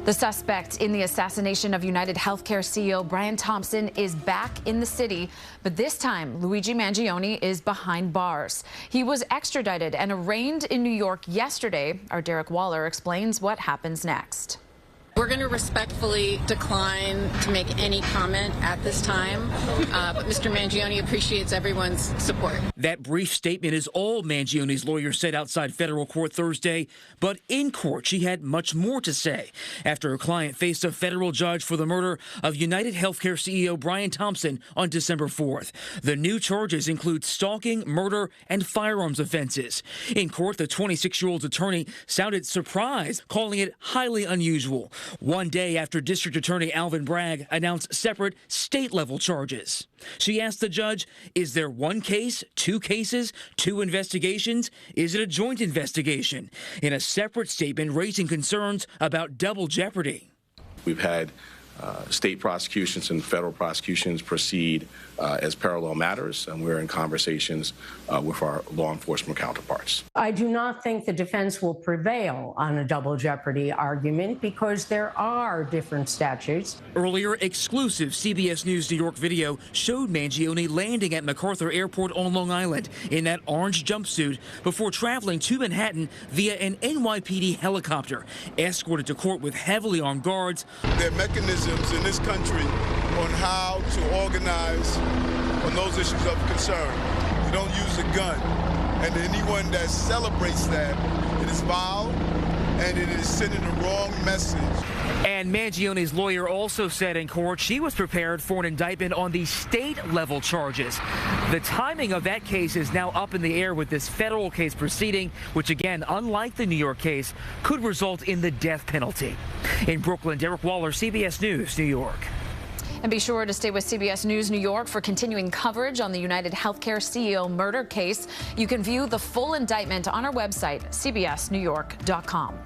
The suspect in the assassination of UnitedHealthcare CEO Brian Thompson is back in the city, but this time Luigi Mangione is behind bars. He was extradited and arraigned in New York yesterday. Our Derick explains what happens next. We're going to respectfully decline to make any comment at this time, but Mr. Mangione appreciates everyone's support. That brief statement is all Mangione's lawyer said outside federal court Thursday, but in court she had much more to say after her client faced a federal judge for the murder of UnitedHealthcare CEO Brian Thompson on December 4th. The new charges include stalking, murder, and firearms offenses. In court, the 26-year-old's attorney sounded surprised, calling it highly unusual. One day after District Attorney Alvin Bragg announced separate state-level charges. She asked the judge, is there one case, two cases, two investigations? Is it a joint investigation? In a separate statement raising concerns about double jeopardy. We've had state prosecutions and federal prosecutions proceed as parallel matters, and we're in conversations with our law enforcement counterparts. I do not think the defense will prevail on a double jeopardy argument because there are different statutes. Earlier, exclusive CBS News New York video showed Mangione landing at MacArthur Airport on Long Island in that orange jumpsuit before traveling to Manhattan via an NYPD helicopter, escorted to court with heavily armed guards. There are mechanisms in this country on how to organize on those issues of concern. You don't use a gun. And anyone that celebrates that, it is vile and it is sending the wrong message. And Mangione's lawyer also said in court she was prepared for an indictment on the state-level charges. The timing of that case is now up in the air with this federal case proceeding, which again, unlike the New York case, could result in the death penalty. In Brooklyn, Derick, CBS News, New York. And be sure to stay with CBS News New York for continuing coverage on the UnitedHealthcare CEO murder case. You can view the full indictment on our website, cbsnewyork.com.